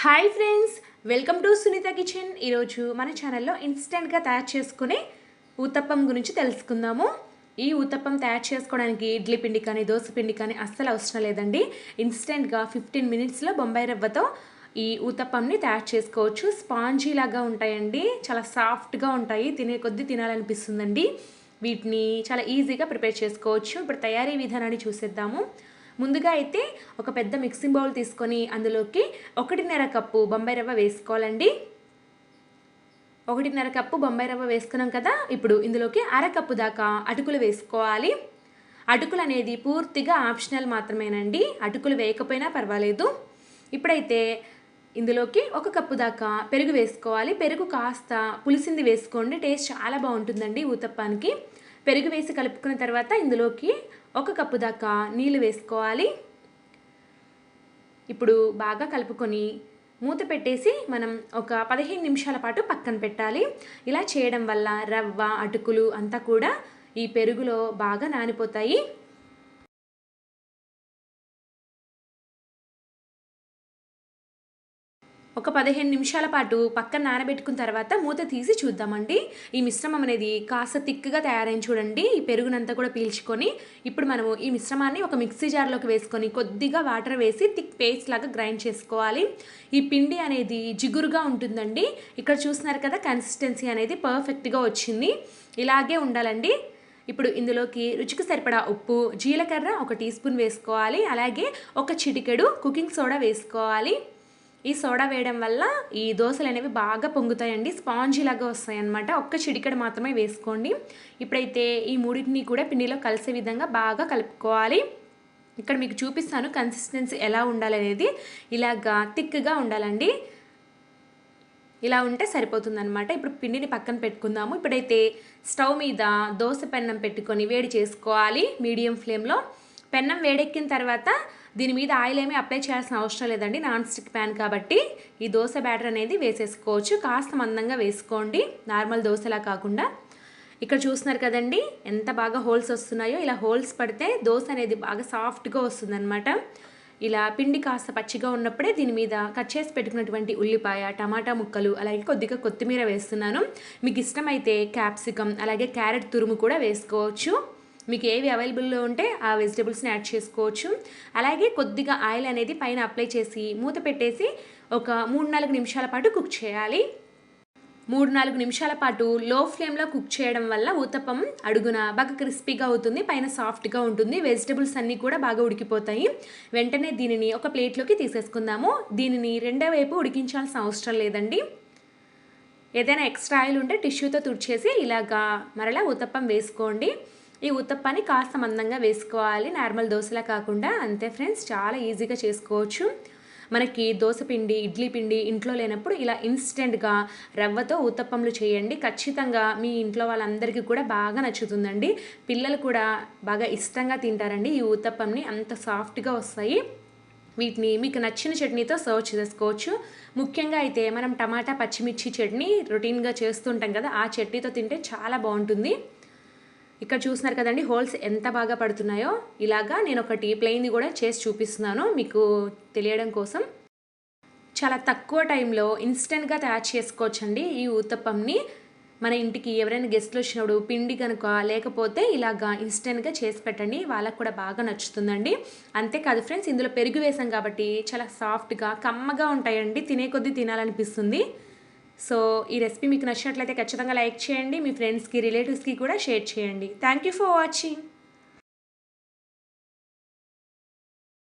Hi friends, welcome to Sunitha kitchen. ఈరోజు మన ఛానల్లో ఇన్స్టెంట్గా తయారు చేసుకునే ఊతప్పం గురించి తెలుసుకుందాము. ఈ ఊతప్పం తయారు చేసుకోవడానికి ఇడ్లీ పిండి కానీ దోశ పిండి కానీ అస్సలు అవసరం లేదండి. ఇన్స్టెంట్గా 15 మినిట్స్లో బొంబాయి రవ్వతో ఈ ఊతప్పంని తయారు చేసుకోవచ్చు. స్పాంజీ లాగా ఉంటాయండి, చాలా సాఫ్ట్గా ఉంటాయి, తినే కొద్దీ తినాలనిపిస్తుందండి. వీటిని చాలా ఈజీగా ప్రిపేర్ చేసుకోవచ్చు. ఇప్పుడు తయారీ విధానాన్ని చూసేద్దాము. ముందుగా అయితే ఒక పెద్ద మిక్సింగ్ బౌల్ తీసుకొని అందులోకి 1.5 కప్పు బొంబాయి రవ్వ వేసుకోవాలండి. 1.5 కప్పు బొంబాయి రవ్వ వేసుకున్నాం కదా. ఇప్పుడు ఇందులోకి 1/2 కప్పు దాకా అటుకులు వేసుకోవాలి. అటుకులు అనేది పూర్తిగా ఆప్షనల్ మాత్రమేనండి, అటుకులు వేయకపోయినా పర్వాలేదు. ఇప్పుడైతే ఇందులోకి 1 కప్పు దాకా పెరుగు వేసుకోవాలి. పెరుగు కాస్త పులిసింది వేసుకోండి, టేస్ట్ చాలా బాగుంటుందండి ఊతప్పానికి. పెరుగు వేసి కలుపుకున్న తర్వాత ఇందులోకి 1 కప్పు దాకా నీళ్ళు వేసుకోవాలి. ఇప్పుడు బాగా కలుపుకొని మూత పెట్టేసి మనం ఒక 15 నిమిషాల పాటు పక్కన పెట్టాలి. ఇలా చేయడం వల్ల రవ్వ, అటుకులు అంతా కూడా ఈ పెరుగులో బాగా నానిపోతాయి. ఒక 15 నిమిషాల పాటు పక్కన నానబెట్టుకున్న తర్వాత మూత తీసి చూద్దామండి. ఈ మిశ్రమం అనేది కాస్త తిక్కుగా తయారైంది చూడండి, ఈ పెరుగునంతా కూడా పీల్చుకొని. ఇప్పుడు మనము ఈ మిశ్రమాన్ని ఒక మిక్సీ జార్లోకి వేసుకొని కొద్దిగా వాటర్ వేసి థిక్ పేస్ట్ లాగా గ్రైండ్ చేసుకోవాలి. ఈ పిండి అనేది జిగురుగా ఉంటుందండి. ఇక్కడ చూస్తున్నారు కదా, కన్సిస్టెన్సీ అనేది పర్ఫెక్ట్గా వచ్చింది. ఇలాగే ఉండాలండి. ఇప్పుడు ఇందులోకి రుచికి సరిపడా ఉప్పు, జీలకర్ర 1 టీ స్పూన్ వేసుకోవాలి. అలాగే ఒక చిటికెడు కుకింగ్ సోడా వేసుకోవాలి. ఈ సోడా వేయడం వల్ల ఈ దోశలు అనేవి బాగా పొంగుతాయండి, స్పాంజీ లాగా వస్తాయి అన్నమాట. ఒక్క చిటికెడు మాత్రమే వేసుకోండి. ఇప్పుడైతే ఈ మూడింటిని కూడా పిండిలో కలిసే విధంగా బాగా కలుపుకోవాలి. ఇక్కడ మీకు చూపిస్తాను కన్సిస్టెన్సీ ఎలా ఉండాలనేది. ఇలాగా థిక్గా ఉండాలండి, ఇలా ఉంటే సరిపోతుందన్నమాట. ఇప్పుడు పిండిని పక్కన పెట్టుకుందాము. ఇప్పుడైతే స్టవ్ మీద దోశ పెన్నం పెట్టుకొని వేడి చేసుకోవాలి మీడియం ఫ్లేమ్లో. పెన్నం వేడెక్కిన తర్వాత దీని మీద ఆయిల్ ఏమీ అప్లై చేయాల్సిన అవసరం లేదండి, నాన్ స్టిక్ ప్యాన్ కాబట్టి. ఈ దోశ బ్యాటర్ అనేది వేసేసుకోవచ్చు. కాస్త మందంగా వేసుకోండి, నార్మల్ దోశలా కాకుండా. ఇక్కడ చూస్తున్నారు కదండి ఎంత బాగా హోల్స్ వస్తున్నాయో. ఇలా హోల్స్ పడితే దోశ అనేది బాగా సాఫ్ట్గా వస్తుందన్నమాట. ఇలా పిండి కాస్త పచ్చిగా ఉన్నప్పుడే దీని మీద కట్ చేసి పెట్టుకున్నటువంటి ఉల్లిపాయ, టమాటా ముక్కలు, అలాగే కొద్దిగా కొత్తిమీర వేస్తున్నాను. మీకు ఇష్టమైతే క్యాప్సికమ్ అలాగే క్యారెట్ తురుము కూడా వేసుకోవచ్చు. మీకు ఏవి అవైలబుల్లో ఉంటే ఆ వెజిటబుల్స్ని యాడ్ చేసుకోవచ్చు. అలాగే కొద్దిగా ఆయిల్ అనేది పైన అప్లై చేసి మూత పెట్టేసి ఒక 3-4 నిమిషాల పాటు కుక్ చేయాలి. 3-4 నిమిషాల పాటు లో ఫ్లేమ్లో కుక్ చేయడం వల్ల ఊతప్పం అడుగున బాగా క్రిస్పీగా అవుతుంది, పైన సాఫ్ట్గా ఉంటుంది. వెజిటబుల్స్ అన్నీ కూడా బాగా ఉడికిపోతాయి. వెంటనే దీనిని ఒక ప్లేట్లోకి తీసేసుకుందాము. దీనిని రెండో వైపు ఉడికించాల్సిన అవసరం లేదండి. ఏదైనా ఎక్స్ట్రా ఆయిల్ ఉంటే టిష్యూతో తుడిచేసి ఇలాగా మరలా ఊతప్పం వేసుకోండి. ఈ ఊతప్పాన్ని కాస్త మందంగా వేసుకోవాలి, నార్మల్ దోశలా కాకుండా. అంతే ఫ్రెండ్స్, చాలా ఈజీగా చేసుకోవచ్చు. మనకి దోశ పిండి, ఇడ్లీ పిండి ఇంట్లో లేనప్పుడు ఇలా ఇన్స్టెంట్గా రవ్వతో ఊతప్పంలు చేయండి. ఖచ్చితంగా మీ ఇంట్లో వాళ్ళందరికీ కూడా బాగా నచ్చుతుందండి. పిల్లలు కూడా బాగా ఇష్టంగా తింటారండి ఈ ఊతప్పంని, అంత సాఫ్ట్గా వస్తాయి. వీటిని మీకు నచ్చిన చట్నీతో సర్వ్ చేసుకోవచ్చు. ముఖ్యంగా అయితే మనం టమాటా పచ్చిమిర్చి చట్నీ రొటీన్గా చేస్తుంటాం కదా, ఆ చట్నీతో తింటే చాలా బాగుంటుంది. ఇక్కడ చూస్తున్నారు కదండి హోల్స్ ఎంత బాగా పడుతున్నాయో. ఇలాగా నేను ఒకటి ప్లెయిన్ది కూడా చేసి చూపిస్తున్నాను మీకు తెలియడం కోసం. చాలా తక్కువ టైంలో ఇన్స్టెంట్గా తయారు చేసుకోవచ్చండి ఈ ఊతప్పంని. మన ఇంటికి ఎవరైనా గెస్ట్లు వచ్చినప్పుడు పిండి కనుక లేకపోతే ఇలాగా ఇన్స్టెంట్గా చేసి పెట్టండి, వాళ్ళకు కూడా బాగా నచ్చుతుందండి. అంతేకాదు ఫ్రెండ్స్, ఇందులో పెరుగు వేసాం కాబట్టి చాలా సాఫ్ట్గా కమ్మగా ఉంటాయండి, తినే కొద్దీ తినాలనిపిస్తుంది. సో ఈ రెసిపీ మీకు నచ్చినట్లయితే ఖచ్చితంగా లైక్ చేయండి, మీ ఫ్రెండ్స్కి రిలేటివ్స్కి కూడా షేర్ చేయండి. Thank you for watching.